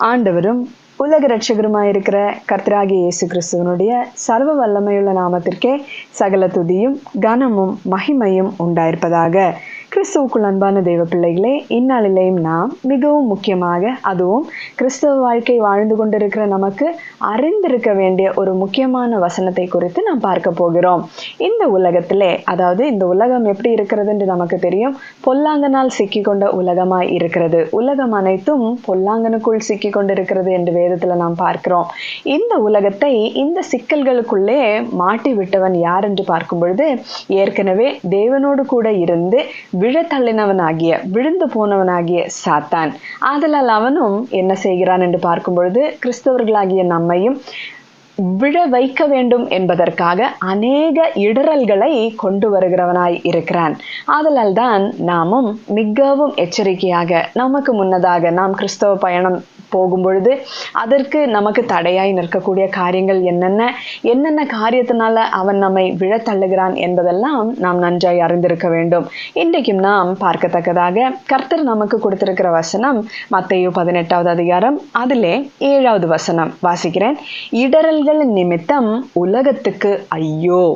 ஆண்டவரும் உலக இரட்சகருமாயிருக்கிற கர்த்தராகிய இயேசு கிறிஸ்துவனுடைய சர்வ வல்லமையுள்ள நாமத்திற்கே சகல துதியும் கனமும் மகிமையும் உண்டாயிருப்பதாக. கிறிஸ்துவுக்குள் அன்பான தெய்வ பிள்ளைகளே, இந்நாளிலேயும் நாம் மிகவும் முக்கியமாக, அதுவும் கிறிஸ்தவ வாழ்க்கை வாழ்ந்து கொண்டிருக்கிற நமக்கு அறிந்திருக்க வேண்டிய ஒரு முக்கியமான வசனத்தை குறித்து நாம் பார்க்க போகிறோம். இந்த உலகத்திலே, அதாவது இந்த உலகம் எப்படி இருக்கிறது என்று நமக்கு தெரியும். பொல்லாங்கனால் சிக்கி கொண்ட உலகமாய் இருக்கிறது. உலகம் அனைத்தும் பொல்லாங்கனுக்குள் சிக்கி கொண்டிருக்கிறது என்று வேதத்துல நாம் பார்க்கிறோம். இந்த உலகத்தை இந்த சிக்கல்களுக்குள்ளே மாட்டி விட்டவன் யார் என்று பார்க்கும் பொழுது, ஏற்கனவே தேவனோடு கூட இருந்து விழத்தள்ளினவனாகிய விழுந்து போனவனாகிய சாத்தான். ஆதலால் அவனும் என்ன செய்கிறான் என்று பார்க்கும் பொழுது, கிறிஸ்தவர்களாகிய நம்மையும் விழ வைக்க வேண்டும் என்பதற்காக அநேக இடரல்களை கொண்டு வருகிறவனாய் இருக்கிறான். ஆதலால் தான் நாமும் மிகவும் எச்சரிக்கையாக, நமக்கு முன்னதாக நாம் கிறிஸ்தவ பயணம் போகும் பொழுது அதற்கு நமக்கு தடையாய் நிற்கக்கூடிய காரியங்கள் என்னென்ன காரியத்தினால அவன் நம்மை விழத்தள்ளுகிறான் என்பதெல்லாம் நாம் நன்றாய் அறிந்திருக்க வேண்டும். இன்றைக்கும் நாம் பார்க்கத்தக்கதாக கர்த்தர் நமக்கு கொடுத்திருக்கிற வசனம் மத்தேயு 18வது அதிகாரம், அதிலே 7வது வசனம் வாசிக்கிறேன். இடரல்கள் நிமித்தம் உலகத்துக்கு ஐயோ!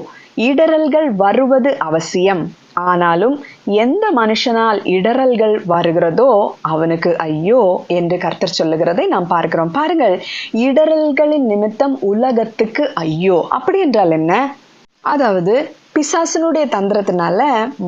இடரல்கள் வருவது அவசியம், ஆனாலும் எந்த மனுஷனால் இடரல்கள் வருகிறதோ அவனுக்கு ஐயோ என்று கர்த்தர் சொல்லுகிறதை நாம் பார்க்கிறோம். பாருங்கள், இடரல்களின் நிமித்தம் உலகத்துக்கு ஐயோ. அப்படி என்றால் என்ன? அதாவது பிசாசனுடைய தந்திரத்தினால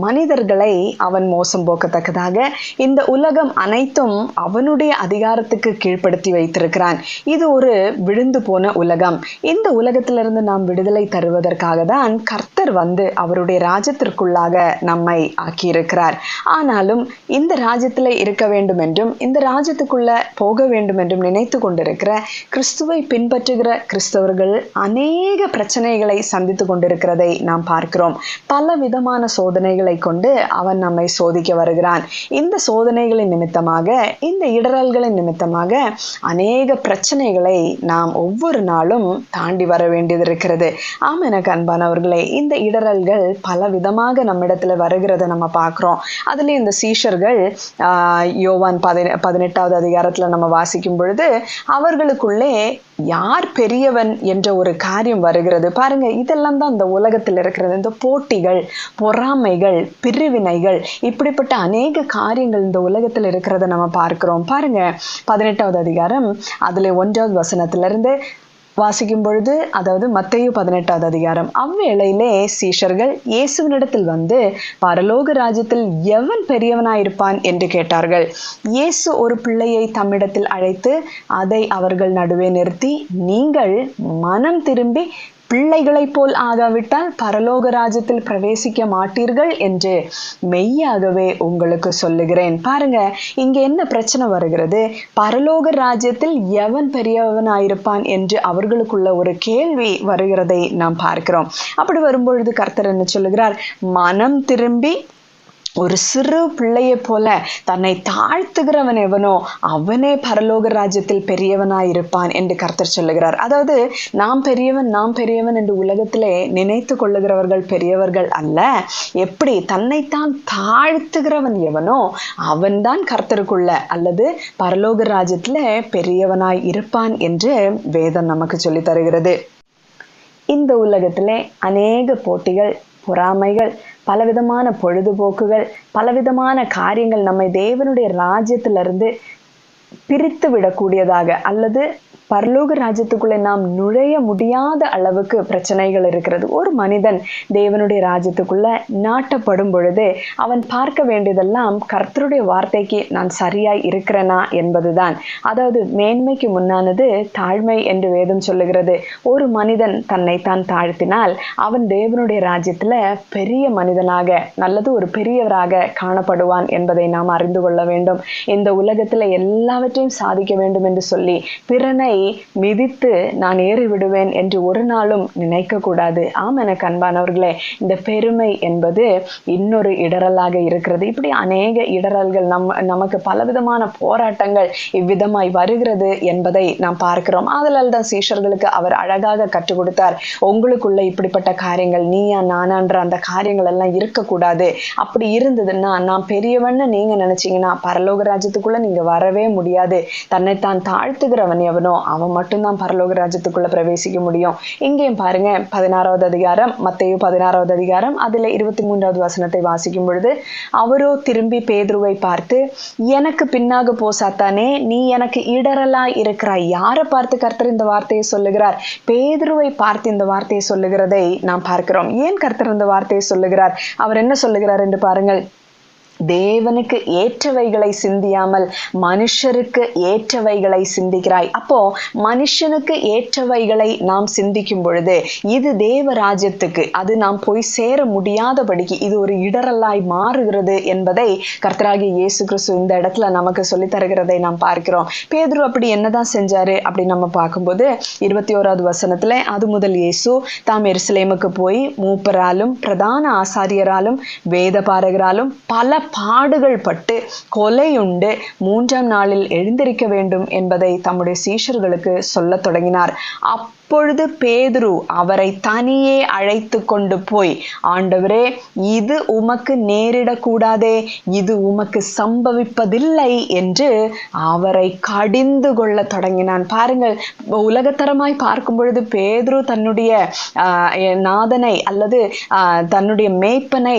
மனிதர்களை அவன் மோசம் போக்கத்தக்கதாக இந்த உலகம் அனைத்தும் அவனுடைய அதிகாரத்துக்கு கீழ்ப்படுத்தி வைத்திருக்கிறான். இது ஒரு விழுந்து போன உலகம். இந்த உலகத்திலிருந்து நாம் விடுதலை தருவதற்காக தான் கர்த்தர் வந்து அவருடைய ராஜ்யத்திற்குள்ளாக நம்மை ஆக்கியிருக்கிறார். ஆனாலும் இந்த ராஜ்யத்தில் இருக்க வேண்டும் என்றும் இந்த ராஜ்யத்துக்குள்ள போக வேண்டும் என்றும் நினைத்து கொண்டிருக்கிற கிறிஸ்துவை பின்பற்றுகிற கிறிஸ்தவர்கள் அநேக பிரச்சனைகளை சந்தித்து கொண்டிருக்கிறதை நாம் பார்க்கிறோம். பல விதமான சோதனைகளை கொண்டு அவன் நம்மை சோதிக்க வருகிறான். இந்த சோதனைகளின் நிமித்தமாக, இந்த இடரல்களின் நிமித்தமாக அநேக பிரச்சனைகளை நாம் ஒவ்வொரு நாளும் தாண்டி வர வேண்டியது இருக்கிறது. ஆம், எனக்கு அன்பானவர்களே, இந்த இடரல்கள் பல விதமாக நம்மிடத்துல வருகிறத நம்ம பார்க்கிறோம். அதுல இந்த சீஷர்கள் யோவான் 18வது அதிகாரத்துல நம்ம வாசிக்கும் பொழுது அவர்களுக்குள்ளே யார் பெரியவன் என்ற ஒரு காரியம் வருகிறது. பாருங்க, இதெல்லாம் தான் இந்த உலகத்தில் இருக்கிறது. இந்த போட்டிகள், பொறாமைகள், பிரிவினைகள், இப்படிப்பட்ட அநேக காரியங்கள் இந்த உலகத்தில் இருக்கிறத நம்ம பார்க்கிறோம். பாருங்க, 18வது அதிகாரம் அதுல 1வது வசனத்திலிருந்து வாசிக்கும் பொழுது, அதாவது மத்தேயு 18வது அதிகாரம், அவ்வேளையிலே சீஷர்கள் இயேசுவினிடத்தில் வந்து பரலோக ராஜ்யத்தில் எவன் பெரியவனாயிருப்பான் என்று கேட்டார்கள். இயேசு ஒரு பிள்ளையை தம்மிடத்தில் அழைத்து அதை அவர்கள் நடுவே நிறுத்தி, நீங்கள் மனம் திரும்பி பிள்ளைகளைப் போல் ஆகாவிட்டால் பரலோக ராஜ்யத்தில் பிரவேசிக்க மாட்டீர்கள் என்று மெய்யாகவே உங்களுக்கு சொல்லுகிறேன். பாருங்க, இங்க என்ன பிரச்சனை வருகிறது? பரலோக ராஜ்யத்தில் எவன் பெரியவனாயிருப்பான் என்று அவர்களுக்குள்ள ஒரு கேள்வி வருகிறதை நாம் பார்க்கிறோம். அப்படி வரும்பொழுது கர்த்தர் என்ன சொல்லுகிறார்? மனம் திரும்பி ஒரு சிறு பிள்ளையை போல தன்னை தாழ்த்துகிறவன் எவனோ அவனே பரலோக ராஜ்யத்தில் பெரியவனாயிருப்பான் என்று கர்த்தர் சொல்லுகிறார். அதாவது நாம் பெரியவன் என்று உலகத்திலே நினைத்து கொள்ளுகிறவர்கள் பெரியவர்கள் அல்ல. எப்படி? தன்னைத்தான் தாழ்த்துகிறவன் எவனோ அவன்தான் கர்த்தருக்குள்ள அல்லது பரலோக ராஜ்யத்துல பெரியவனாய் இருப்பான் என்று வேதம் நமக்கு சொல்லி தருகிறது. இந்த உலகத்திலே அநேக போட்டிகள், பொறாமைகள், பலவிதமான பொழுதுபோக்குகள், பலவிதமான காரியங்கள் நம்மை தேவனுடைய ராஜ்யத்திலிருந்து பிரித்து விடக்கூடியதாக அல்லது பரலோக ராஜ்யத்துக்குள்ளே நாம் நுழைய முடியாத அளவுக்கு பிரச்சனைகள் இருக்கிறது. ஒரு மனிதன் தேவனுடைய ராஜ்யத்துக்குள்ள நாட்டப்படும் பொழுது அவன் பார்க்க வேண்டியதெல்லாம் கர்த்தருடைய வார்த்தைக்கு நான் சரியாய் இருக்கிறேனா என்பதுதான். அதாவது மேன்மைக்கு முன்னானது தாழ்மை என்று வேதம் சொல்லுகிறது. ஒரு மனிதன் தன்னைத்தான் தாழ்த்தினால் அவன் தேவனுடைய ராஜ்யத்துல பெரிய மனிதனாக, நல்லது ஒரு பெரியவராக காணப்படுவான் என்பதை நாம் அறிந்து கொள்ள வேண்டும். இந்த உலகத்துல எல்லாவற்றையும் சாதிக்க வேண்டும் என்று சொல்லி பிறனை மலையை மிதித்து நான் ஏறி விடுவேன் என்று ஒரு நாளும் நினைக்க கூடாது. ஆம், எனக்கு அன்பானவர்களே, இந்த பெருமை என்பது இன்னொரு இடரலாக இருக்கிறது. இப்படி அநேக இடரல்கள் நமக்கு பலவிதமான போராட்டங்கள் இவ்விதமாய் வருகிறது என்பதை நாம் பார்க்கிறோம். அதனால தான் சீஷர்களுக்கு அவர் அழகாக கற்றுக் கொடுத்தார், உங்களுக்குள்ள இப்படிப்பட்ட காரியங்கள், நீயா நானான்ற அந்த காரியங்கள் எல்லாம் இருக்கக்கூடாது. அப்படி இருந்ததுன்னா, நான் பெரியவன்னு நீங்க நினைச்சீங்கன்னா பரலோக ராஜ்யத்துக்குள்ள நீங்க வரவே முடியாது. தன்னைத்தான் தாழ்த்துகிறவன் எவனோ அவன் மட்டும்தான் பரலோக ராஜ்யத்துக்குள்ள பிரவேசிக்க முடியும். இங்கேயும் பாருங்க, 16வது அதிகாரம், மத்தேயு 16வது அதிகாரம், அதுல 23வது வசனத்தை வாசிக்கும் பொழுது, அவரோ திரும்பி பேதுருவை பார்த்து, எனக்கு பின்னாக போ சாத்தானே, நீ எனக்கு இடரலாய் இருக்கிறாய். யாரை பார்த்து கர்த்தர் இந்த வார்த்தையை சொல்லுகிறார்? பேதுருவை பார்த்து இந்த வார்த்தையை சொல்லுகிறதை நாம் பார்க்கிறோம். ஏன் கர்த்தர் இந்த வார்த்தையை சொல்லுகிறார்? அவர் என்ன சொல்லுகிறார் என்று பாருங்கள். தேவனுக்கு ஏற்றவைகளை சிந்தியாமல் மனுஷருக்கு ஏற்றவைகளை சிந்திக்கிறாய். அப்போ மனுஷனுக்கு ஏற்றவைகளை நாம் சிந்திக்கும் பொழுது இது தேவ ராஜ்யத்துக்கு, அது நாம் போய் சேர முடியாதபடிக்கு இது ஒரு இடரலாய் மாறுகிறது என்பதை கர்த்தராகிய இயேசு கிறிஸ்து இந்த இடத்துல நமக்கு சொல்லி தருகிறதை நாம் பார்க்கிறோம். பேதுரு அப்படி என்னதான் செஞ்சாரு அப்படின்னு நம்ம பார்க்கும்போது 21வது வசனத்துல, அது முதல் இயேசு தாம் எருசலேமுக்கு போய் மூப்பராலும் பிரதான ஆசாரியராலும் வேத பாரகராலும் பல பாடுகள் பட்டு கொலையுண்டு 3ஆம் நாளில் எழுந்திருக்க வேண்டும் என்பதை தம்முடைய சீஷர்களுக்கு சொல்லத் தொடங்கினார். அப்பொழுது பேதுரு அவரை தனியே அழைத்து கொண்டு போய், ஆண்டவரே, இது உமக்கு நேரிடக்கூடாதே, இது உமக்கு சம்பவிப்பதில்லை என்று அவரை கடிந்து கொள்ள தொடங்கினான். பாருங்கள், உலகத்தரமாய் பார்க்கும் பொழுது பேதுரு தன்னுடைய நாதனை அல்லது தன்னுடைய மேய்ப்பனை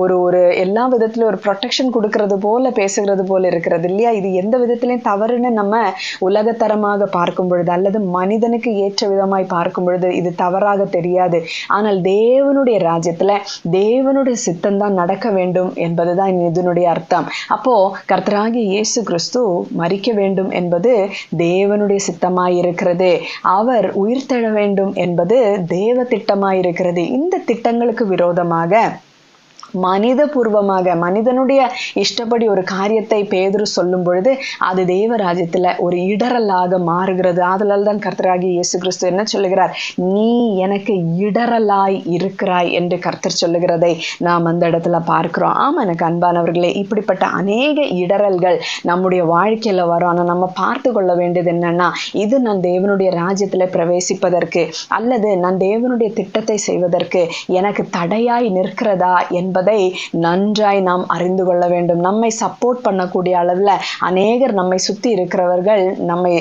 ஒரு எல்லா விதத்திலும் ஒரு ப்ரொடெக்ஷன் கொடுக்கறது போல பேசுகிறது போல இருக்கிறது இல்லையா? இது எந்த விதத்திலையும் தவறுன்னு நம்ம உலகத்தரமாக பார்க்கும் பொழுது அல்லது மனிதனுக்கு ஏற்ற விதமாய் பார்க்கும் பொழுது இது தவறாக தெரியாது. ஆனால் தேவனுடைய ராஜ்யத்துல தேவனுடைய சித்தம் தான் நடக்க வேண்டும் என்பதுதான் இதனுடைய அர்த்தம். அப்போ கர்த்தராகிய இயேசு கிறிஸ்து மரிக்க வேண்டும் என்பது தேவனுடைய சித்தமாயிருக்கிறது. அவர் உயிர்த்தெழ வேண்டும் என்பது தேவ திட்டமாயிருக்கிறது. இந்த திட்டங்களுக்கு விரோதமாக மனித பூர்வமாக மனிதனுடைய இஷ்டப்படி ஒரு காரியத்தை பேதுரு சொல்லும் பொழுது அது தேவராஜ்யத்துல ஒரு இடரலாக மாறுகிறது. அதனால தான் கர்த்தராகிய இயேசு கிறிஸ்து என்ன சொல்லுகிறார்? நீ எனக்கு இடரலாய் இருக்கிறாய் என்று கர்த்தர் சொல்லுகிறதை நாம் அந்த இடத்துல பார்க்கிறோம். ஆமா, எனக்கு அன்பானவர்களே, இப்படிப்பட்ட அநேக இடரல்கள் நம்முடைய வாழ்க்கையில வரும். ஆனா நம்ம பார்த்து கொள்ள வேண்டியது என்னன்னா, இது நான் தேவனுடைய ராஜ்யத்துல பிரவேசிப்பதற்கு அல்லது நான் தேவனுடைய திட்டத்தை செய்வதற்கு எனக்கு தடையாய் நிற்கிறதா என்பதை நன்றாய் நாம் அறிந்து கொள்ள வேண்டும். நம்மை சப்போர்ட் பண்ணக்கூடிய அளவுல அநேகர் நம்மை சுத்தி இருக்கிறவர்கள் நம்மை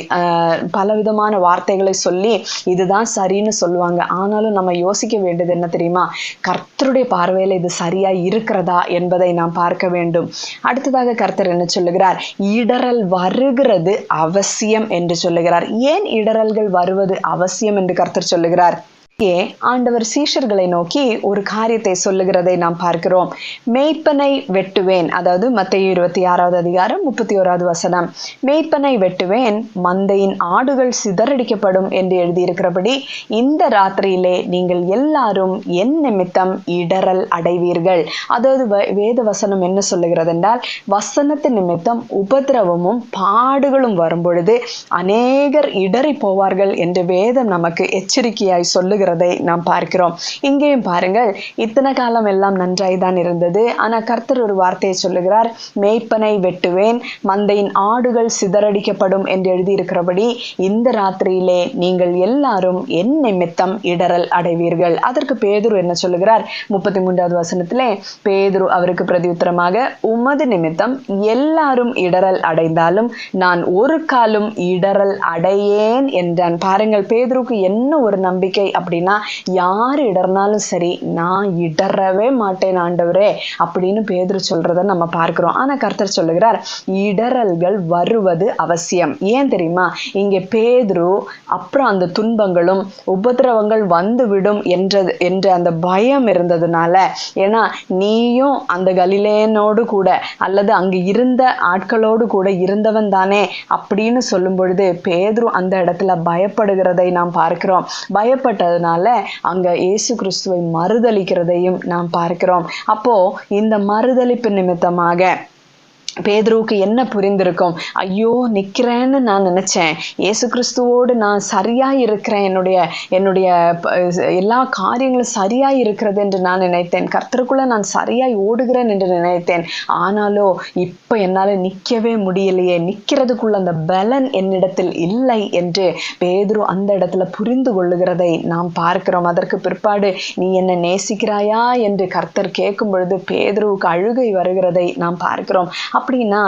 பலவிதமான வார்த்தைகளை சொல்லி இதுதான் சரின்னு சொல்லுவாங்க. ஆனாலும் நம்ம யோசிக்க வேண்டியது என்ன தெரியுமா? கர்த்தருடைய பார்வையில இது சரியா இருக்கிறதா என்பதை நாம் பார்க்க வேண்டும். அடுத்ததாக கர்த்தர் என்ன சொல்லுகிறார்? இடரல் வருகிறது அவசியம் என்று சொல்லுகிறார். ஏன் இடரல்கள் வருவது அவசியம் என்று கர்த்தர் சொல்லுகிறார்? ஆண்டவர் சீஷர்களை நோக்கி ஒரு காரியத்தை சொல்லுகிறதை நாம் பார்க்கிறோம். மேய்ப்பனை வெட்டுவேன், அதாவது மத்தேயு 26வது அதிகாரம் 31வது வசனம், மேய்ப்பனை வெட்டுவேன், மந்தையின் ஆடுகள் சிதறடிக்கப்படும் என்று எழுதியிருக்கிறபடி இந்த ராத்திரியிலே நீங்கள் எல்லாரும் என் நிமித்தம் இடரல் அடைவீர்கள். அதாவது வேத வசனம் என்ன சொல்லுகிறது என்றால், வசனத்தின் நிமித்தம் உபத்திரவமும் பாடுகளும் வரும் பொழுது அநேகர் இடறி போவார்கள் என்று வேதம் நமக்கு எச்சரிக்கையாய் சொல்லுகிறது நாம் பார்க்கிறோம். இங்கேயும் பாருங்கள், இத்தனை காலம் எல்லாம் நன்றாய் தான் இருந்தது. ஆனா கர்த்தர் ஒரு வார்த்தையை சொல்லுகிறார், மேய்ப்பனை வெட்டுவேன், மந்தையின் ஆடுகள் சிதறடிக்கப்படும் என்று எழுதியிருக்கிறபடி இந்த ராத்திரியிலே நீங்கள் எல்லாரும் என் நிமித்தம் இடரல் அடைவீர்கள். அதற்கு பேதுரு என்ன சொல்லுகிறார்? 33வது வசனத்திலே பேதுரு அவருக்கு பிரதியுத்தரமாக, உமது நிமித்தம் எல்லாரும் இடரல் அடைந்தாலும் நான் ஒரு காலும் இடரல் அடையேன் என்றான். பாருங்கள், பேதுருக்கு என்ன ஒரு நம்பிக்கை அப்படின்னா, யாரு இடர்னாலும் சரி நான் இடறவே மாட்டேன் ஆண்டவரே அப்படின்னு பேதுரு சொல்றத நம்ம பார்க்கிறோம். ஆனா கர்த்தர் சொல்லுகிறார், இடரல்கள் வருவது அவசியம். ஏன் தெரியுமா? இங்கே பேதுரு அப்புறம் அந்த துன்பங்களும் உபத்திரவங்கள் வந்துவிடும் என்ற அந்த பயம் இருந்ததுனால, ஏன்னா நீயும் அந்த கலிலேயனோடு கூட அல்லது அங்கு இருந்த ஆட்களோடு கூட இருந்தவன் தானே அப்படின்னு சொல்லும் பொழுது பேதுரு அந்த இடத்துல பயப்படுகிறதை நாம் பார்க்கிறோம். பயப்பட்டதுனால அங்க இயேசு கிறிஸ்துவை மறுதலிக்கிறதையும் நாம் பார்க்கிறோம். அப்போ இந்த மறுதலிப்பு நிமித்தமாக பேதுருவுக்கு என்ன புரிந்திருக்கும்? ஐயோ, நிக்கிறேன்னு நான் நினைச்சேன், இயேசு கிறிஸ்துவோடு நான் சரியா இருக்கிறேன், என்னுடைய எல்லா காரியங்களும் சரியா இருக்கிறது என்று நான் நினைத்தேன், கர்த்தருக்குள்ள நான் சரியாய் ஓடுகிறேன் என்று நினைத்தேன். ஆனாலோ இப்ப என்னால நிக்கவே முடியலையே, நிக்கிறதுக்குள்ள அந்த பலன் என்னிடத்தில் இல்லை என்று பேதுரு அந்த இடத்துல புரிந்து கொள்ளுகிறதை நாம் பார்க்கிறோம். அதற்கு பிற்பாடு நீ என்ன நேசிக்கிறாயா என்று கர்த்தர் கேட்கும் பொழுது பேதுருவுக்கு அழுகை வருகிறதை நாம் பார்க்கிறோம். அப்படின்னா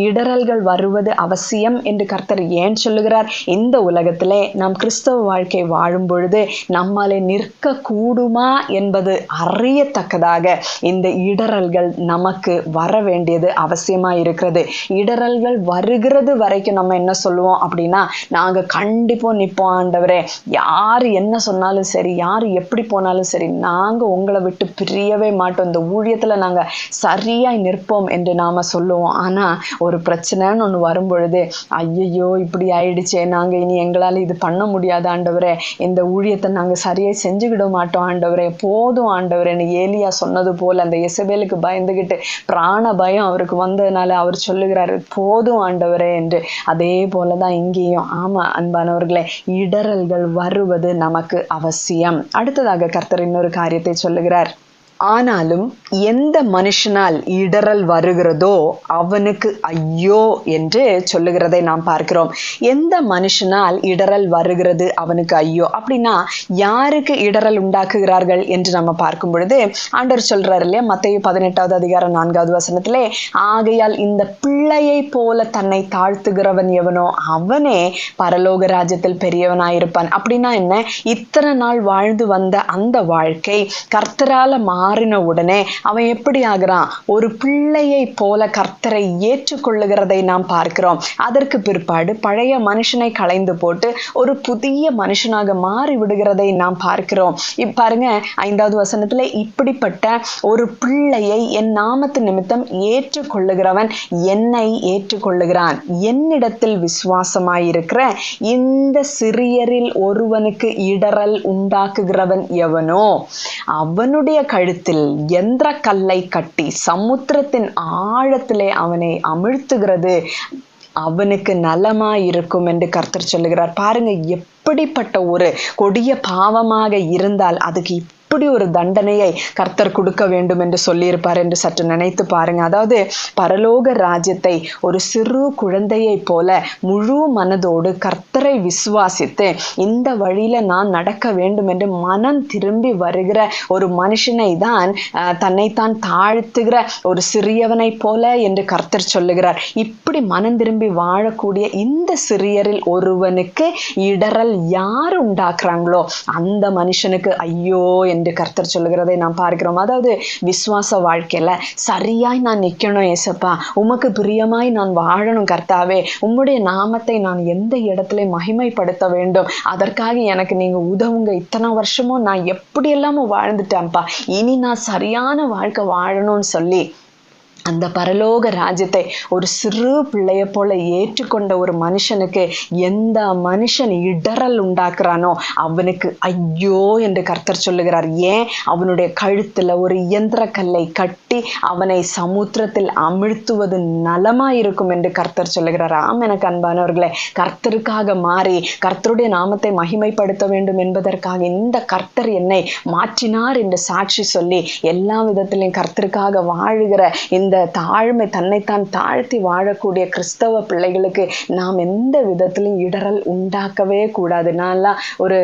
இடறல்கள் வருவது அவசியம் என்று கர்த்தர் ஏன் சொல்லுகிறார்? இந்த உலகத்திலே நாம் கிறிஸ்தவ வாழ்க்கை வாழும் பொழுது நம்மாலே நிற்க கூடுமா என்பது அறியத்தக்கதாக இந்த இடறல்கள் நமக்கு வர வேண்டியது அவசியமா இருக்கிறது. இடறல்கள் வருகிறது வரைக்கும் நம்ம என்ன சொல்லுவோம் அப்படின்னா, நாங்க கண்டிப்பா நிற்போம் ஆண்டவரே, யாரு என்ன சொன்னாலும் சரி, யாரு எப்படி போனாலும் சரி, நாங்க உங்களை விட்டு பிரியவே மாட்டோம், இந்த ஊழியத்துல நாங்க சரியாய் நிற்போம் என்று நாம சொல்லுவோம். ஆனா ஒரு பிரச்சனைன்னு ஒண்ணு வரும் பொழுது, ஐயையோ இப்படி ஆயிடுச்சே, நாங்க இனி எங்களால இது பண்ண முடியாது ஆண்டவரே, இந்த ஊழியத்தை நாங்க சரியா செஞ்சுக்கிட மாட்டோம் ஆண்டவரே, போதும் ஆண்டவரேன்னு ஏலியா சொன்னது போல அந்த எசபேலுக்கு பயந்துகிட்டு பிராண பயம் அவருக்கு வந்ததுனால அவர் சொல்லுகிறாரு, போதும் ஆண்டவரே என்று. அதே போலதான் இங்கேயும். ஆமா அன்பானவர்களே, இடறல்கள் வருவது நமக்கு அவசியம். அடுத்ததாக கர்த்தர் இன்னொரு காரியத்தை சொல்லுகிறார். ஆனாலும் எந்த மனுஷனால் இடறல் வருகிறதோ அவனுக்கு ஐயோ என்று சொல்லுகிறதை நாம் பார்க்கிறோம். எந்த மனுஷனால் இடறல் வருகிறது அவனுக்கு ஐயோ அப்படின்னா யாருக்கு இடறல் உண்டாக்குகிறார்கள் என்று நம்ம பார்க்கும் பொழுது ஆண்டவர் சொல்றாரு இல்லையா, மத்தேயு 18வது அதிகாரம் 4வது வசனத்திலே, ஆகையால் இந்த பிள்ளையை போல தன்னை தாழ்த்துகிறவன் எவனோ அவனே பரலோக ராஜ்யத்தில் பெரியவனாயிருப்பான். அப்படின்னா என்ன? இத்தனை நாள் வாழ்ந்து வந்த அந்த வாழ்க்கை கர்த்தரால மாறின உடனே அவன் எப்படி ஆகிறான்? ஒரு பிள்ளையை போல கர்த்தரை ஏற்றுக்கொள்ளுகிறதை நாம் பார்க்கிறோம். அதற்கு பிற்பாடு பழைய மனுஷனை களைந்து போட்டு ஒரு புதிய மனுஷனாக மாறி விடுகிறதை நாம் பார்க்கிறோம். பாருங்க 5வது வசனத்துல, இப்படிப்பட்ட ஒரு பிள்ளையை என் நாமத்து நிமித்தம் ஏற்றுக்கொள்ளுகிறவன் என்னை ஏற்றுக்கொள்ளுகிறான், என்னிடத்தில் விசுவாசமாயிருக்கிற இந்த சிறியரில் ஒருவனுக்கு இடறல் உண்டாக்குகிறவன் எவனோ அவனுடைய கழுத்தில் எந்திர கல்லை கட்டி சமுத்திரத்தின் ஆழத்திலே அவனை அமிழ்த்துகிறது அவனுக்கு நலமாயிருக்கும் என்று கர்த்தர் சொல்லுகிறார். பாருங்க, எப்படிப்பட்ட ஒரு கொடிய பாவமாக இருந்தால் அதுக்கு இப்படி ஒரு தண்டனையை கர்த்தர் கொடுக்க வேண்டும் என்று சொல்லியிருப்பார் என்று சற்று நினைத்து பாருங்க. அதாவது பரலோக ராஜ்யத்தை ஒரு சிறு குழந்தையை போல முழு மனதோடு கர்த்தரை விசுவாசித்து இந்த வழியில நான் நடக்க வேண்டும் என்று மனம் திரும்பி வருகிற ஒரு மனுஷனை தான் தன்னைத்தான் தாழ்த்துகிற ஒரு சிறியவனை போல என்று கர்த்தர் சொல்லுகிறார். இப்படி மனம் திரும்பி வாழக்கூடிய இந்த சிறியரில் ஒருவனுக்கு இடறல் யார் உண்டாக்குறாங்களோ அந்த மனுஷனுக்கு ஐயோ என்று கர்த்தர் சொல்லுகிறதை நாம் பார்க்கிறோம். அதாவது விசுவாச வாழ்க்கையில சரியாய் நான் நிக்கணும் ஏசப்பா, உமக்கு பிரியமாய் நான் வாழணும் கர்த்தாவே, உம்முடைய நாமத்தை நான் எந்த இடத்துல மகிமைப்படுத்த வேண்டும், அதற்காக எனக்கு நீங்க உதவுங்க, இத்தனை வருஷமும் நான் எப்படி எல்லாமோ வாழ்ந்துட்டேன்ப்பா, இனி நான் சரியான வாழ்க்கை வாழணும்னு சொல்லி அந்த பரலோக ராஜ்யத்தை ஒரு சிறு பிள்ளைய போல ஏற்றுக்கொண்ட ஒரு மனுஷனுக்கு எந்த மனுஷன் இடறல் உண்டாக்குறானோ அவனுக்கு ஐயோ என்று கர்த்தர் சொல்லுகிறார். ஏன்? அவனுடைய கழுத்துல ஒரு இயந்திர கல்லை கட்டி அவனை சமுத்திரத்தில் அமிழ்த்துவது நலமாயிருக்கும் என்று கர்த்தர் சொல்லுகிறார். ஆம், எனக்கு அன்பானவர்களே, கர்த்தருக்காக மாறி கர்த்தருடைய நாமத்தை மகிமைப்படுத்த வேண்டும் என்பதற்காக இந்த கர்த்தர் என்னை மாற்றினார் என்று சாட்சி சொல்லி எல்லா விதத்திலையும் கர்த்தருக்காக வாழுகிற இந்த தாழ்மை, தன்னைத்தான் தாழ்த்தி வாழக்கூடிய கிறிஸ்தவ பிள்ளைகளுக்கு நாம் எந்த விதத்திலும் இடறல் உண்டாக்கவே கூடாது. நான்லாம் ஒரு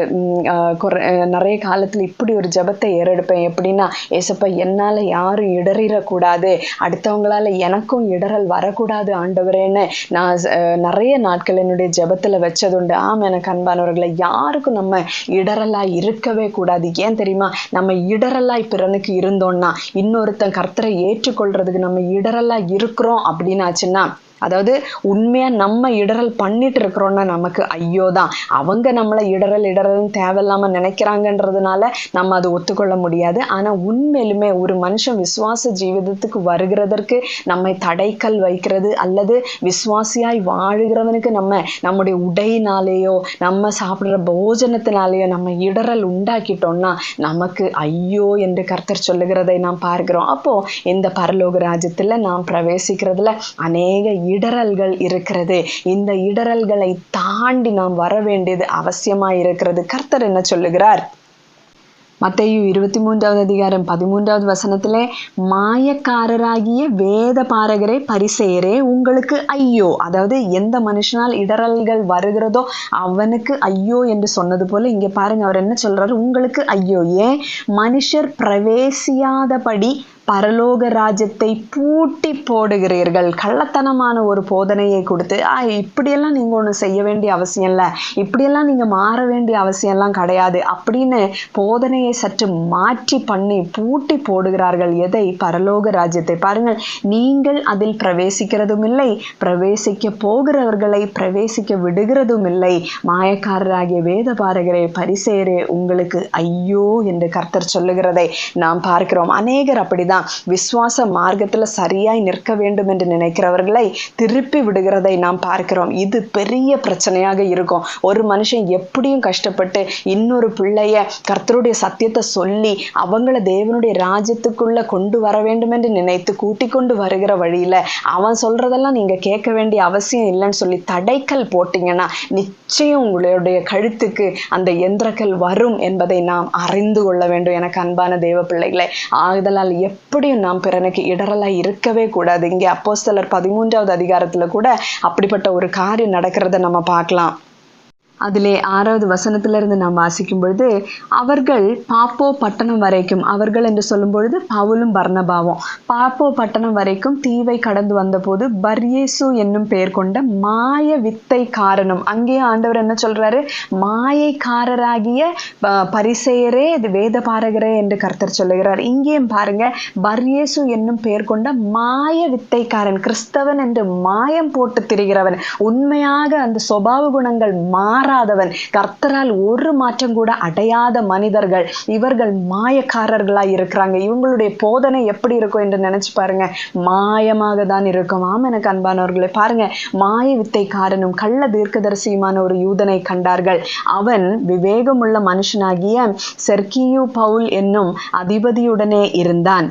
நிறைய காலத்துல இப்படி ஒரு ஜெபத்தை ஏறெடுப்பேன். எப்படின்னா, ஏசப்பா என்னால யாரும் இடறிடக்கூடாது, அடுத்தவங்களால எனக்கும் இடறல் வரக்கூடாது ஆண்டவரேன்னு நான் நிறைய நாட்கள் என்னுடைய ஜெபத்துல வச்சதுண்டு. ஆம், எனக்கு அன்பானவர்களை, யாருக்கும் நம்ம இடறலாய் இருக்கவே கூடாது. ஏன் தெரியுமா? நம்ம இடறலாய் பிறனுக்கு இருந்தோம்னா இன்னொருத்தன் கர்த்தரை ஏற்றுக்கொள்றதுக்கு நம்ம இடறலா இருக்கிறோம் அப்படின்னாச்சுன்னா அதாவது உண்மையா நம்ம இடறல் பண்ணிட்டு இருக்கிறோம்னா நமக்கு ஐயோ தான். அவங்க நம்மளை இடறல்னு தேவையில்லாம நினைக்கிறாங்கன்றதுனால நம்ம அதை ஒத்துக்கொள்ள முடியாது. ஆனா உண்மையிலுமே ஒரு மனுஷன் விசுவாச ஜீவிதத்துக்கு வருகிறதற்கு நம்மை தடைக்கல் வைக்கிறது அல்லது விசுவாசியாய் வாழுகிறவனுக்கு நம்முடைய உடையினாலேயோ நம்ம சாப்பிடுற போஜனத்தினாலேயோ நம்ம இடறல் உண்டாக்கிட்டோம்னா நமக்கு ஐயோ என்று கர்த்தர் சொல்லுகிறதை நாம் பார்க்கிறோம். அப்போ இந்த பரலோக ராஜ்யத்துல நாம் பிரவேசிக்கிறதுல அநேக இடறல்கள் இருக்கிறது. இந்த இடறல்களை தாண்டி நாம் வர வேண்டியது அவசியமா இருக்கிறது. கர்த்தர் என்ன சொல்லுகிறார்? மத்தேயு 23:13 மாயக்காரராகிய வேத பாரகரே பரிசேயரே உங்களுக்கு ஐயோ. அதாவது எந்த மனுஷனால் இடறல்கள் வருகிறதோ அவனுக்கு ஐயோ என்று சொன்னது போல இங்க பாருங்க, அவர் என்ன சொல்றாரு? உங்களுக்கு ஐயோ. ஏன்? மனுஷர் பிரவேசியாதபடி பரலோக ராஜ்யத்தை பூட்டி போடுகிறீர்கள். கள்ளத்தனமான ஒரு போதனையை கொடுத்து இப்படியெல்லாம் நீங்க ஒண்ணு செய்ய வேண்டிய அவசியம் இல்லை, இப்படியெல்லாம் நீங்க மாற வேண்டிய அவசியம் எல்லாம் கிடையாது அப்படின்னு போதனையை சற்று மாற்றி பண்ணி பூட்டி போடுகிறார்கள். எதை? பரலோக ராஜ்யத்தை. பாருங்கள், நீங்கள் அதில் பிரவேசிக்கிறதும் இல்லை, பிரவேசிக்க போகிறவர்களை பிரவேசிக்க விடுகிறதும் இல்லை. மாயக்காரராகிய வேத பாரகரே பரிசேயரே உங்களுக்கு ஐயோ என்று கர்த்தர் சொல்லுகிறதை நாம் பார்க்கிறோம். அநேகர் அப்படிதான் விசுவாச மார்க்கத்துல சரியாய் நிற்க வேண்டும் என்று நினைக்கிறவர்களை திருப்பி விடுகிறதை நாம் பார்க்கிறோம். இது பெரிய பிரச்சனையாக இருக்கும். ஒரு மனுஷன் எப்படியும் கஷ்டப்பட்டு இன்னொரு பிள்ளைய கர்த்தருடைய சத்தியத்தை சொல்லி அவங்கள தேவனுடைய ராஜ்யத்துக்குள்ள கொண்டு வர வேண்டும் என்று நினைத்து கூட்டிக் கொண்டு வருகிற வழியில அவன் சொல்றதெல்லாம் நீங்க கேட்க வேண்டிய அவசியம் இல்லைன்னு சொல்லி தடைக்கல் போட்டீங்கன்னா நிச்சயம் உங்களுடைய கழுத்துக்கு அந்த எந்திரக்கல் வரும் என்பதை நாம் அறிந்து கொள்ள வேண்டும். எனக்கு அன்பான தேவ பிள்ளைகளை, ஆகுதலால் எப்படியும் நாம் பிறனுக்கு இடரலாய் இருக்கவே கூடாது. இங்கே அப்போஸ்தலர் 13 கூட அப்படிப்பட்ட ஒரு காரியம் நடக்கிறத நம்ம பார்க்கலாம். அதிலே 6 நாம் வாசிக்கும் பொழுது, அவர்கள் பாப்போ பட்டணம் வரைக்கும், அவர்கள் என்று சொல்லும் பொழுது பவுலும் பர்னபாவும், பாப்போ பட்டணம் வரைக்கும் தீவை கடந்து வந்தபோது பர்யேசு என்னும் பெயர் கொண்ட மாய வித்தைக்காரனும், அங்கே ஆண்டவர் என்ன சொல்றாரு? மாயைக்காரராகிய பரிசேயரே வேத பாரகரே என்று கர்த்தர் சொல்லுகிறார். இங்கேயும் பாருங்க, பர்யேசு என்னும் பெயர் கொண்ட மாய வித்தைக்காரன், கிறிஸ்தவன் என்று மாயம் போட்டு திரிகிறவன், உண்மையாக அந்த சுபாவ குணங்கள் மாறாதவன், கர்த்தரால் ஒரு மாற்றம் கூட அடையாத மனிதர்கள், இவர்கள் மாயக்காரர்களாய் இருக்கிறாங்க. இவங்களுடைய போதனை எப்படி இருக்கும் என்று நினைச்சு பாருங்க, மாயமாக தான் இருக்கும். ஆமா எனக்கு அன்பானவர்களை, பாருங்க, மாய வித்தைக்காரனும் கள்ள தீர்க்கதரிசியுமான ஒரு யூதனை கண்டார்கள். அவன் விவேகமுள்ள மனுஷனாகிய செர்கியு பவுல் என்னும் அதிபதியுடனே இருந்தான்.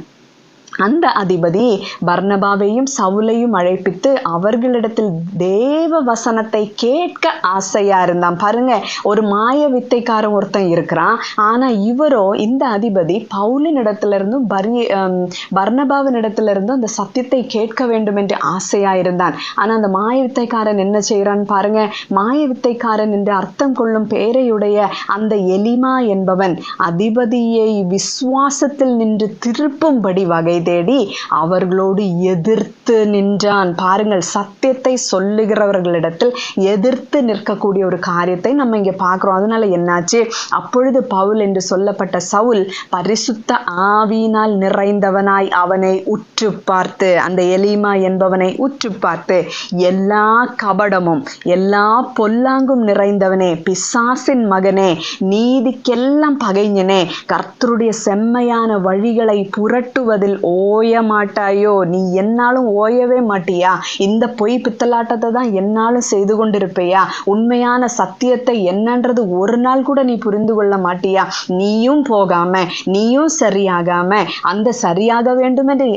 அந்த அதிபதி பர்னபாவையும் சவுலையும் அழைப்பித்து அவர்களிடத்தில் தேவ வசனத்தை கேட்க ஆசையா இருந்தான். பாருங்க, ஒரு மாய வித்தைக்காரன் ஒருத்தன் இருக்கிறான். ஆனா இவரோ, இந்த அதிபதி பவுலின் இடத்துல இருந்தும் பர்னபாவின் இடத்துல இருந்தும் அந்த சத்தியத்தை கேட்க வேண்டும் என்று ஆசையா இருந்தான். ஆனா அந்த மாய வித்தைக்காரன் என்ன செய்யறான்னு பாருங்க. மாய வித்தைக்காரன் என்று அர்த்தம் கொள்ளும் பேரையுடைய அந்த எலிமா என்பவன் அதிபதியை விசுவாசத்தில் நின்று திருப்பும்படி வகை தேடி அவர்களோடு எதிர்த்து நின்றான். பாருங்கள், சத்தியத்தை சொல்லுகிறவர்களிடத்தில் எதிர்த்து நிற்கக்கூடிய ஒரு காரியத்தை நம்ம இங்க பார்க்கிறோம். அதனால என்னாச்சு? அப்பொழுது பவுல் என்று சொல்லப்பட்ட சவுல் பரிசுத்த ஆவியினால் நிறைந்தவனாய் அவனை உற்று பார்த்து, அந்த எலிமா என்பவனை உற்று பார்த்து, எல்லா கபடமும் எல்லா பொல்லாங்கும் நிறைந்தவனே, பிசாசின் மகனே, நீதிக்கெல்லாம் பகைஞனே, கர்த்தருடைய செம்மையான வழிகளை புரட்டுவதில் ஓய மாட்டாயோ? நீ என்னாலும் ஓயவே மாட்டியா? இந்த பொய் பித்தலாட்டத்தை தான் என்னாலும் செய்து கொண்டிருப்பையா? உண்மையான சத்தியத்தை என்னன்றது ஒரு நாள் கூட நீ புரிந்து கொள்ள மாட்டியா? நீயும் போகாம, நீயும் சரியாகாம, அந்த சரியாக வேண்டும் என்று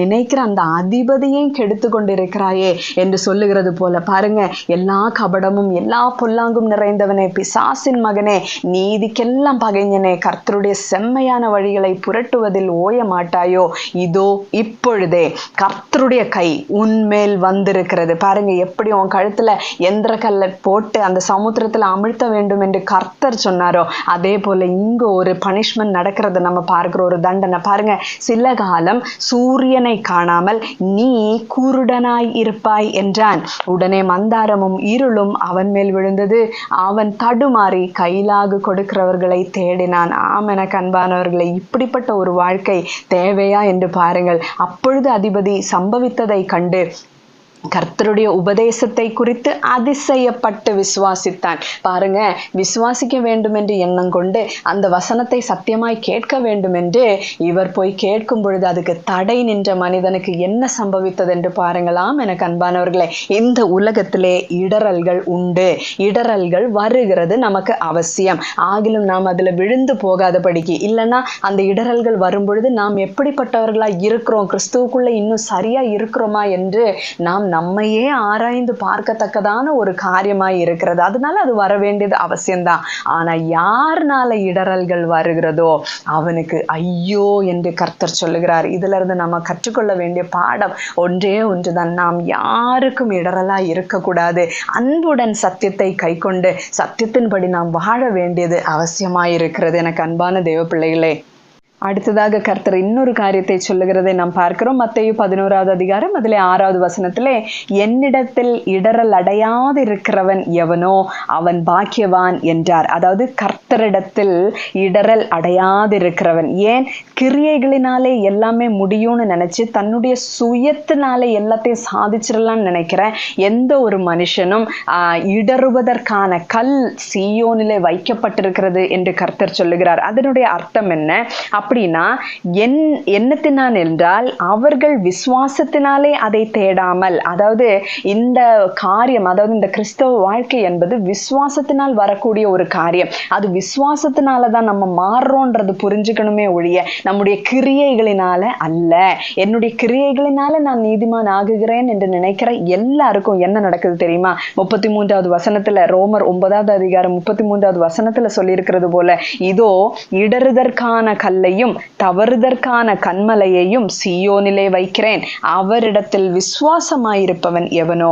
நினைக்கிற அந்த அதிபதியையும் கெடுத்து கொண்டிருக்கிறாயே என்று சொல்லுகிறது போல. பாருங்க, எல்லா கபடமும் எல்லா பொல்லாங்கும் நிறைந்தவனே, பிசாசின் மகனே, நீதிக்கெல்லாம் பகைஞனே, கர்த்தருடைய செம்மையான வழிகளை புரட்டுவதில் ஓய மாட்டாயோ? இதோ இப்பொழுதே கர்த்தருடைய கை உன்மேல் வந்திருக்கிறது. பாருங்க, எப்படி உன் கழுத்துல எந்திர கல்லை போட்டு அந்த சமுத்திரத்துல அமிழ்த்த வேண்டும் என்று கர்த்தர் சொன்னாரோ, அதே போல இங்க ஒரு பனிஷ்மெண்ட் நடக்கிறத நம்ம பார்க்கிறோம், ஒரு தண்டனை. பாருங்க, சில காலம் சூரியனை காணாமல் நீ குருடனாய் இருப்பாய் என்றான். உடனே மந்தாரமும் இருளும் அவன் மேல் விழுந்தது. அவன் தடுமாறி கைலாகு கொடுக்கிறவர்களை தேடினான். ஆமென அன்பானவர்களை, இப்படிப்பட்ட ஒரு வாழ்க்கை தேவையா என்று பாருங்கள். அப்பொழுது அதிபதி சம்பவித்ததை கண்டு கர்த்தருடைய உபதேசத்தை குறித்து அதிசயப்பட்டு விசுவாசித்தான். பாருங்க, விசுவாசிக்க வேண்டும் என்று எண்ணம் கொண்டு அந்த வசனத்தை சத்தியமாய் கேட்க வேண்டும் என்று இவர் போய் கேட்கும் பொழுது அதுக்கு தடை நின்ற மனிதனுக்கு என்ன சம்பவித்தது என்று பாருங்களாம். எனக்கு அன்பானவர்களே, இந்த உலகத்திலே இடரல்கள் உண்டு. இடரல்கள் வருகிறது நமக்கு அவசியம். ஆகிலும் நாம் அதுல விழுந்து போகாதபடிக்கு, இல்லைன்னா அந்த இடரல்கள் வரும் பொழுது நாம் எப்படிப்பட்டவர்களா இருக்கிறோம், கிறிஸ்துவுக்குள்ள இன்னும் சரியா இருக்கிறோமா என்று நாம் நம்மையே ஆராய்ந்து பார்க்கத்தக்கதான ஒரு காரியமாய் இருக்கிறது. அதனால அது வர வேண்டியது அவசியம்தான். ஆனா யாருனால இடரல்கள் வருகிறதோ அவனுக்கு ஐயோ என்று கர்த்தர் சொல்லுகிறார். இதுல இருந்து நம்ம கற்றுக்கொள்ள வேண்டிய பாடம் ஒன்றே ஒன்றுதான். நாம் யாருக்கும் இடரலா இருக்கக்கூடாது. அன்புடன் சத்தியத்தை கை கொண்டு சத்தியத்தின்படி நாம் வாழ வேண்டியது அவசியமாயிருக்கிறது. எனக்கு அன்பான தேவ பிள்ளைகளே, அடுத்ததாக கர்த்தர் இன்னொரு காரியத்தை சொல்லுகிறதை நாம் பார்க்கிறோம். மத்தேயு 11வது அதிகாரம் அதிலே 6வது வசனத்திலே, என்னிடத்தில் இடரல் அடையாது இருக்கிறவன் எவனோ அவன் பாக்கியவான் என்றார். அதாவது கர்த்தரிடத்தில் இடரல் அடையாது இருக்கிறவன். ஏன்? கிரியைகளினாலே எல்லாமே முடியும்னு நினைச்சு தன்னுடைய சுயத்தினாலே எல்லாத்தையும் சாதிச்சிடலாம்னு நினைக்கிறேன் எந்த ஒரு மனுஷனும் இடறுவதற்கான கல் சீயோனிலே வைக்கப்பட்டிருக்கிறது என்று கர்த்தர் சொல்லுகிறார். அதனுடைய அர்த்தம் என்ன அப்படின்னா, என்னத்தினால் என்றால் அவர்கள் விசுவாசத்தினாலே அதை தேடாமல், அதாவது இந்த காரியம், அதாவது இந்த கிறிஸ்தவ வாழ்க்கை என்பது விசுவாசத்தினால் வரக்கூடிய ஒரு காரியம். அது விசுவாசத்தினாலதான் நம்ம மாறுறோன்றது புரிஞ்சுக்கணுமே ஒழிய நம்முடைய கிரியைகளினால அல்ல. என்னுடைய கிரியைகளினால நான் நீதிமான் ஆகுகிறேன் என்று நினைக்கிற எல்லாருக்கும் என்ன நடக்குது தெரியுமா? 33வது வசனத்துல, ரோமர் 9வது அதிகாரம் 33வது வசனத்துல சொல்லியிருக்கிறது போல, இதோ இடறுதற்கான கல்லையும் தவறுதற்கான கன்மலையையும் சீயோனிலே வைக்கிறேன், அவரிடத்தில் விசுவாசமாயிருப்பவன் எவனோ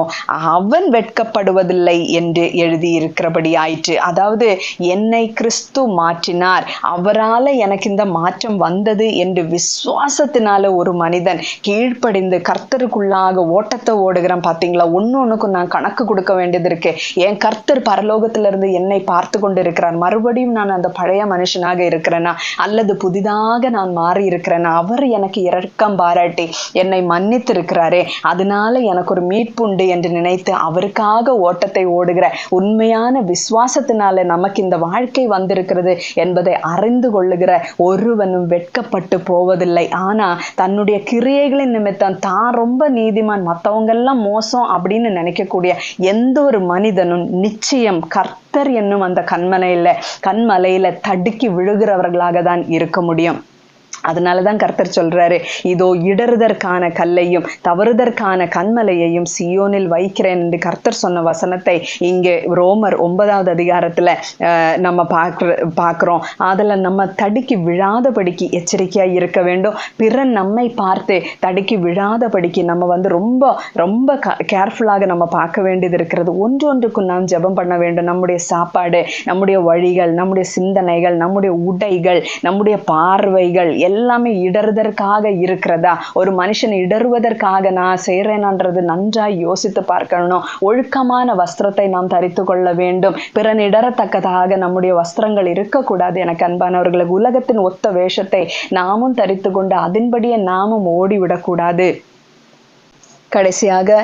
அவன் வெட்கப்படுவதில்லை என்று எழுதியிருக்கிறபடி ஆயிற்று. அதாவது என்னை கிறிஸ்து மாற்றினார், அவரால எனக்கு இந்த மாற்றம் வந்தது என்று விசுவாசத்தினால ஒரு மனிதன் கீழ்ப்படிந்து கர்த்தருக்குள்ளாக ஓட்டத்தை ஓடுகிறான். பாத்தீங்களா? ஒன்னொன்னுக்கும் நான் கணக்கு கொடுக்க வேண்டியது இருக்கு. என் கர்த்தர் பரலோகத்திலிருந்து என்னை பார்த்து கொண்டு இருக்கிறார். மறுபடியும் நான் அந்த பழைய மனுஷனாக இருக்கிறேனா அல்லது புதிதாக நான் மாறி இருக்கிறேன்? அவர் எனக்கு இரக்கம் பாராட்டி என்னை மன்னித்து இருக்கிறாரே, அதனால எனக்கு ஒரு மீட்புண்டு என்று நினைத்து அவருக்காக ஓட்டத்தை ஓடுகிற உண்மையான விசுவாசத்தினால நமக்கு இந்த வாழ்க்கை வந்திருக்கிறது என்பதை அறிந்து கொள்ளுகிற ஒருவனும் வெட்கப்பட்டு போவதில்லை. ஆனா தன்னுடைய கிரியைகளின் நிமித்தம் தான் ரொம்ப நீதிமான், மற்றவங்க எல்லாம் மோசம் அப்படின்னு நினைக்கக்கூடிய எந்த ஒரு மனிதனும் நிச்சயம் கர்த்தர் என்னும் அந்த கண்மலையில தடுக்கி விழுகிறவர்களாக தான் இருக்க முடியும். அதனாலதான் கர்த்தர் சொல்றாரு, இதோ இடறுதற்கான கல்லையும் தவறுதற்கான கன்மலையையும் சீயோனில் வைக்கிறேன் என்று கர்த்தர் சொன்ன வசனத்தை இங்கே ரோமர் 9வது அதிகாரத்துல நம்ம பார்க்கிறோம். அதுல நம்ம தடுக்கி விழாதபடிக்கு எச்சரிக்கையா இருக்க வேண்டும். பிறன் நம்மை பார்த்து தடுக்கி விழாதபடிக்கு நம்ம ரொம்ப ரொம்ப கேர்ஃபுல்லாக நம்ம பார்க்க வேண்டியது இருக்கிறது. ஒன்றொன்றுக்கும் நாம் ஜெபம் பண்ண வேண்டும். நம்முடைய சாப்பாடு, நம்முடைய வழிகள், நம்முடைய சிந்தனைகள், நம்முடைய உடைகள், நம்முடைய பார்வைகள் எல்லாமே இடறுதற்காக இருக்கிறதா? ஒரு மனுஷன் இடறுவதற்காக நான் செய்யறேனான்றது நன்றாய் யோசித்து பார்க்கணும். ஒழுக்கமான வஸ்திரத்தை நாம் தரித்து கொள்ள வேண்டும். பிறன் இடரத்தக்கதாக நம்முடைய வஸ்திரங்கள் இருக்கக்கூடாது. எனக்கு அன்பானவர்களுக்கு, உலகத்தின் ஒத்த வேஷத்தை நாமும் தரித்து கொண்டு அதன்படியே நாமும் ஓடிவிடக்கூடாது. கடைசியாக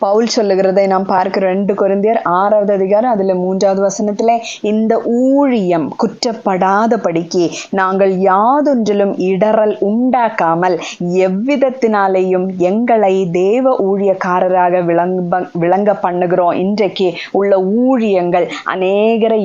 பவுல் சொல்லுகிறதை நாம் பார்க்கிறோம். 2 கொரிந்தியர் 6வது அதிகாரம் அதுல 3வது வசனத்திலே, இந்த ஊழியம் குற்றப்படாதபடிக்கு நாங்கள் யாதொன்றிலும் இடரல் உண்டாக்காமல் எவ்விதத்தினாலேயும் எங்களை தேவ ஊழியக்காரராக விளங்க பண்ணுகிறோம். இன்றைக்கு உள்ள ஊழியங்கள் அநேகரை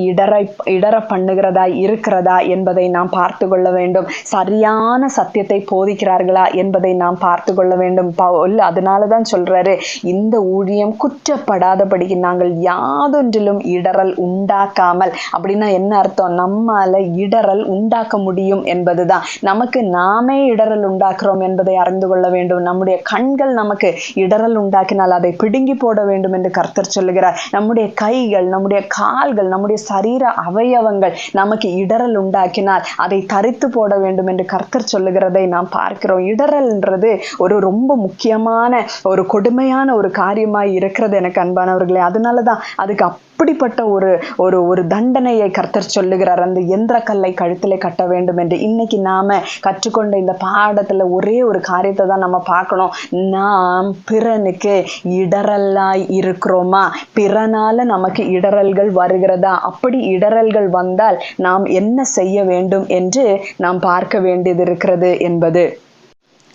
இடர பண்ணுகிறதா இருக்கிறதா என்பதை நாம் பார்த்து கொள்ள வேண்டும். சரியான சத்தியத்தை போதிக்கிறார்களா என்பதை நாம் பார்த்து கொள்ள வேண்டும். பவுல் அதனாலதான் சொல்றாரு, இந்த ஊழியம் குற்றப்படாதபடிக்கு நாங்கள் யாதொன்றிலும் இடரல் உண்டாக்காமல். அப்படின்னா என்ன அர்த்தம்? நம்மால இடரல் உண்டாக்க முடியும் என்பதுதான். நமக்கு நாமே இடரல் உண்டாக்குறோம் என்பதை அறிந்து கொள்ள வேண்டும். நம்முடைய கண்கள் நமக்கு இடரல் உண்டாக்கினால் அதை பிடுங்கி போட வேண்டும் என்று கர்த்தர் சொல்லுகிறார். நம்முடைய கைகள், நம்முடைய கால்கள், நம்முடைய சரீர அவயவங்கள் நமக்கு இடரல் உண்டாக்கினால் அதை தரித்து போட வேண்டும் என்று கர்த்தர் சொல்லுகிறதை நாம் பார்க்கிறோம். இடரல்ன்றது ஒரு ரொம்ப முக்கியமான ஒரு கொடுமையான ஒரு காரியம் காரியமாய் இருக்கிறது எனக்கு அன்பானவர்களே. அதனாலதான் அதுக்கு அப்படிப்பட்ட ஒரு ஒரு ஒரு தண்டனையை கர்த்தர் சொல்லுகிறார், அந்த எந்திர கல்லை கழுத்திலே கட்ட வேண்டும் என்று. இன்னைக்கு நாம கற்றுக்கொண்ட இந்த பாடத்துல ஒரே ஒரு காரியத்தை தான் நம்ம பார்க்கணும். நாம் பிறனுக்கு இடரலாய் இருக்கிறோமா? பிறனால நமக்கு இடரல்கள் வருகிறதா? அப்படி இடரல்கள் வந்தால் நாம் என்ன செய்ய வேண்டும் என்று நாம் பார்க்க வேண்டியது இருக்கிறது என்பது.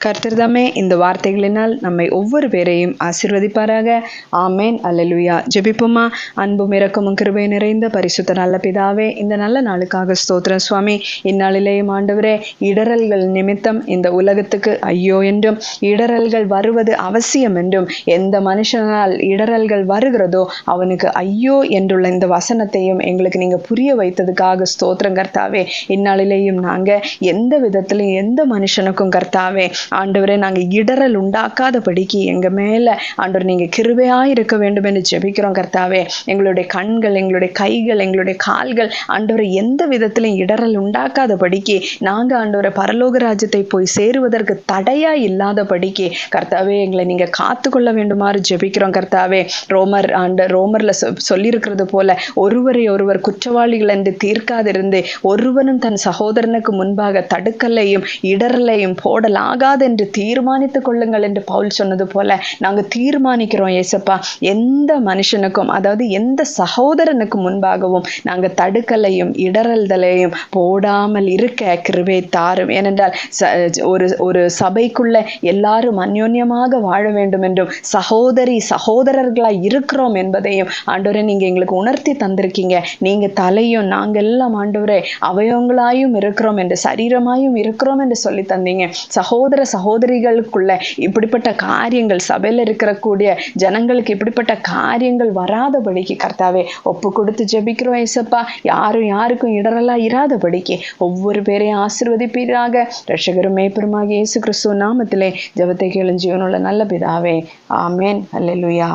கர்த்தர் தாமே இந்த வார்த்தைகளினால் நம்மை ஒவ்வொரு பேரையும் ஆசீர்வதிப்பாராக. ஆமேன். அல்லேலூயா. ஜெபிப்போமா. அன்பும் இரக்கமும் கிருபை நிறைந்த பரிசுத்த நல்ல பிதாவே, இந்த நல்ல நாளுக்காக ஸ்தோத்திரம் சுவாமி. இந்நாளிலேயும் ஆண்டவரே, இடரல்கள் நிமித்தம் இந்த உலகத்துக்கு ஐயோ என்றும், இடரல்கள் வருவது அவசியம் என்றும், எந்த மனுஷனால் இடரல்கள் வருகிறதோ அவனுக்கு ஐயோ என்றுள்ள இந்த வசனத்தையும் எங்களுக்கு நீங்க புரிய வைத்ததுக்காக ஸ்தோத்திரம் கர்த்தாவே. இந்நாளிலேயும் நாங்க எந்த விதத்திலும் எந்த மனுஷனுக்கும் கர்த்தாவே ஆண்டவரே நாங்க இடரல் உண்டாக்காதபடிக்கு எங்க மேல ஆண்டவர் நீங்க கிருபையாயிருக்க வேண்டும் என்று ஜெபிக்கிறோம் கர்த்தாவே. எங்களுடைய கண்கள், எங்களுடைய கைகள், எங்களுடைய கால்கள் ஆண்டவரை எந்த விதத்திலும் இடரல் உண்டாக்காதபடிக்கு நாங்க ஆண்டவரை பரலோக ராஜ்யத்தை போய் சேருவதற்கு தடையா இல்லாதபடிக்கு கர்த்தாவே எங்களை நீங்க காத்துக்கொள்ள வேண்டுமாறு ஜெபிக்கிறோம் கர்த்தாவே. ரோமர்ல சொல்லியிருக்கிறது போல ஒருவரை ஒருவர் குற்றவாளிகள் என்று தீர்க்காதிருந்து ஒருவனும் தன் சகோதரனுக்கு முன்பாக தடுக்கலையும் இடரலையும் போடலாகாது என்று தீர்மானித்துக் கொள்ளுங்கள் என்று பவுல் சொன்னது போல நாங்க தீர்மானிக்கிறோம் ஏசப்பா. எந்த மனுஷனுக்கும், அதாவது எந்த சகோதரனுக்கு முன்பாகவும் நாங்க தடுக்கலையும் இடரல்தலையும் போடாமல் இருக்க கிருபை தாரும். ஏனென்றால் ஒரு சபைக்குள்ள எல்லாரும் அந்யோன்யமாக வாழ வேண்டும் என்றும் சகோதரர்களாய் இருக்கிறோம் என்பதையும் ஆண்டவரே நீங்க எங்களுக்கு உணர்த்தி தந்திருக்கீங்க. நீங்க தலையும் நாங்க எல்லாம் ஆண்டவரே அவயவங்களாயும் இருக்கிறோம் என்று, சரீரமாயும் இருக்கிறோம் என்று சொல்லி தந்தீங்க. சகோதரிகளுக்குள்ள இப்படிப்பட்ட காரியங்கள், சபையில இருக்கக்கூடிய ஜனங்களுக்கு இப்படிப்பட்ட காரியங்கள் வராதபடிக்கு கர்த்தாவே ஒப்பு கொடுத்து ஜெபிக்கிறோம் ஏசப்பா. யாருக்கும் இடரலா இராதபடிக்கு ஒவ்வொரு பேரையும் ஆசீர்வதிப்பீராக. இரட்சகரும் மேய்ப்பருமாகிய இயேசு கிறிஸ்துவின் நாமத்திலே ஜெபத்தை கேளும் ஜீவனுள்ள நல்ல பிதாவே. ஆமேன். அல்லேலூயா.